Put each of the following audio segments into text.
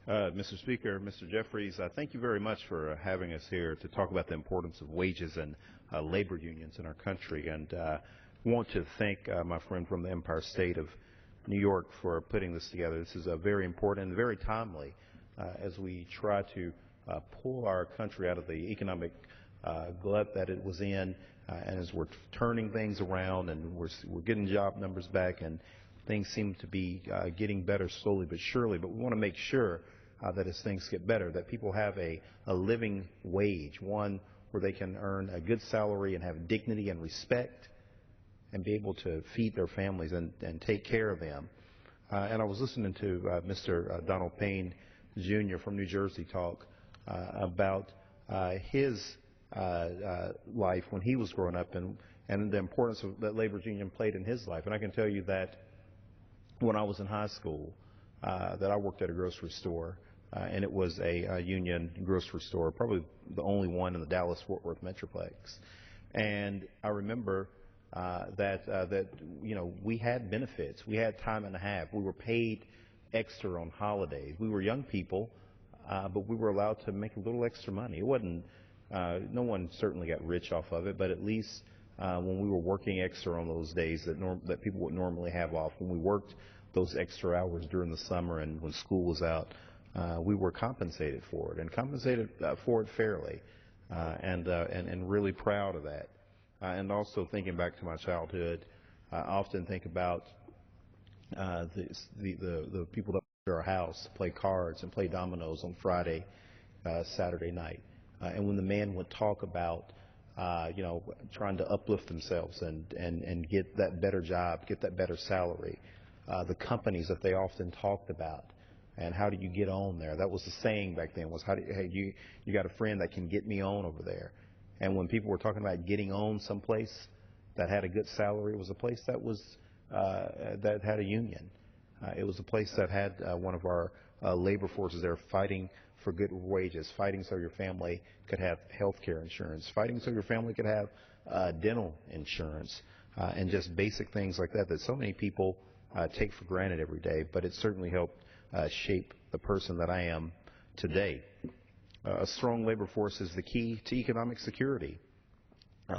Mr. Speaker, Mr. Jeffries, thank you very much for having us here to talk about the importance of wages and labor unions in our country. And want to thank my friend from the Empire State of New York for putting this together. This is very important and very timely as we try to pull our country out of the economic glut that it was in, and as we're turning things around and we're getting job numbers back, and things seem to be getting better slowly but surely. But we want to make sure that as things get better, that people have a living wage, one where they can earn a good salary and have dignity and respect and be able to feed their families and take care of them. And I was listening to Mr. Donald Payne Jr. from New Jersey talk about his life when he was growing up and the importance that labor union played in his life. And I can tell you that when I was in high school, that I worked at a grocery store, and it was a union grocery store, probably the only one in the Dallas-Fort Worth Metroplex. And I remember that we had benefits, we had time and a half, we were paid extra on holidays. We were young people, but we were allowed to make a little extra money. It wasn't, no one certainly got rich off of it, but at least when we were working extra on those days that people would normally have off, when we worked those extra hours during the summer and when school was out, we were compensated for it, and compensated for it fairly, and really proud of that. And also thinking back to my childhood, I often think about the people that went to our house to play cards and play dominoes on Friday, Saturday night, and when the man would talk about trying to uplift themselves and get that better job, get that better salary, the companies that they often talked about, and how do you get on there? That was the saying back then, was hey, you got a friend that can get me on over there. And when people were talking about getting on someplace that had a good salary, it was a place that was that had a union. It was a place that had one of our labor forces there fighting for good wages, fighting so your family could have health care insurance, fighting so your family could have dental insurance, and just basic things like that that so many people take for granted every day. But it certainly helped shape the person that I am today. A strong labor force is the key to economic security.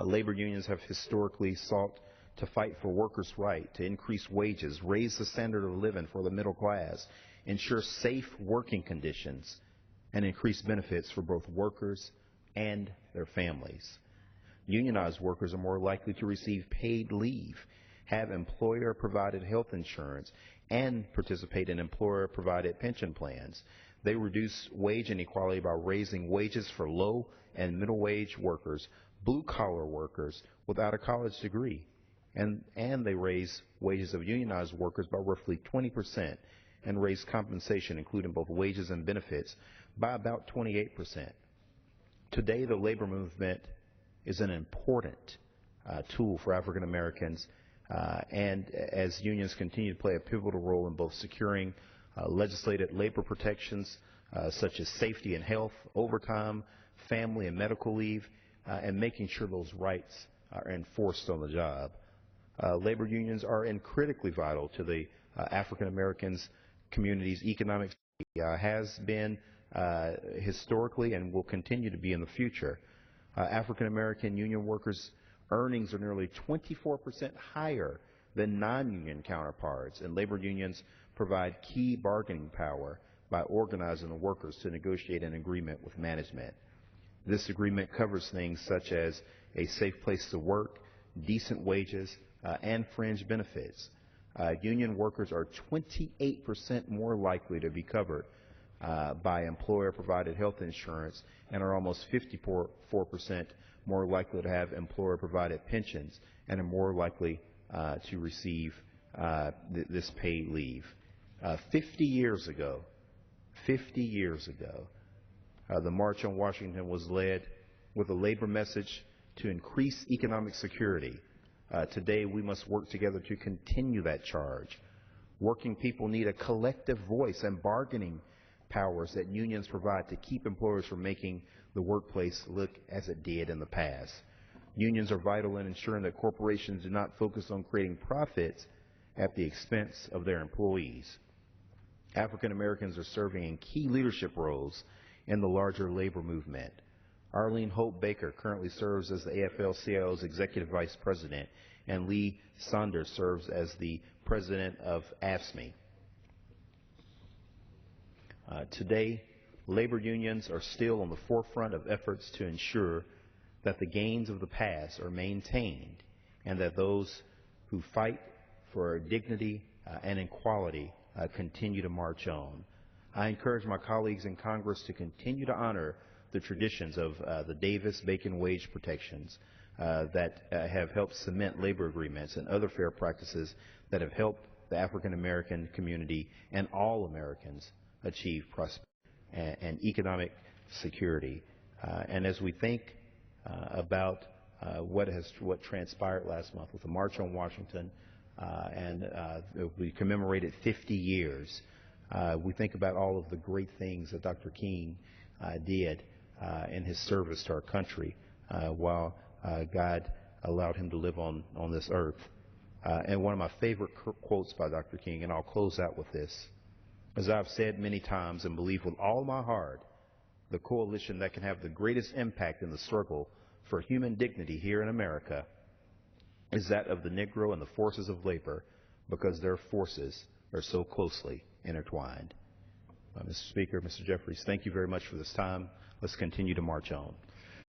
Labor unions have historically sought to fight for workers' right, to increase wages, raise the standard of living for the middle class, ensure safe working conditions, and increase benefits for both workers and their families. Unionized workers are more likely to receive paid leave, have employer-provided health insurance, and participate in employer-provided pension plans. They reduce wage inequality by raising wages for low and middle wage workers, blue-collar workers without a college degree. And they raise wages of unionized workers by roughly 20% and raise compensation, including both wages and benefits, by about 28%. Today, the labor movement is an important tool for African Americans, and as unions continue to play a pivotal role in both securing legislated labor protections such as safety and health, overtime, family and medical leave, and making sure those rights are enforced on the job. Labor unions are critically vital to the African Americans community's economic has been historically and will continue to be in the future. African American union workers' earnings are nearly 24% higher than non-union counterparts, and labor unions provide key bargaining power by organizing the workers to negotiate an agreement with management. This agreement covers things such as a safe place to work, decent wages, and fringe benefits. Union workers are 28% more likely to be covered by employer-provided health insurance and are almost 54% more likely to have employer-provided pensions and are more likely to receive this paid leave. 50 years ago, the March on Washington was led with a labor message to increase economic security. Today, we must work together to continue that charge. Working people need a collective voice and bargaining powers that unions provide to keep employers from making the workplace look as it did in the past. Unions are vital in ensuring that corporations do not focus on creating profits at the expense of their employees. African Americans are serving in key leadership roles in the larger labor movement. Arlene Hope Baker currently serves as the AFL-CIO's Executive Vice President, and Lee Saunders serves as the President of AFSCME. Today, labor unions are still on the forefront of efforts to ensure that the gains of the past are maintained and that those who fight for dignity and equality continue to march on. I encourage my colleagues in Congress to continue to honor the traditions of the Davis-Bacon wage protections that have helped cement labor agreements and other fair practices that have helped the African American community and all Americans achieve prosperity and economic security. And as we think about what transpired last month with the March on Washington, we commemorated 50 years. We think about all of the great things that Dr. King did in his service to our country while God allowed him to live on this earth. And one of my favorite quotes by Dr. King, and I'll close out with this, as I've said many times and believe with all my heart, the coalition that can have the greatest impact in the struggle for human dignity here in America is that of the Negro and the forces of labor, because their forces are so closely intertwined. Mr. Speaker, Mr. Jeffries, thank you very much for this time. Let's continue to march on.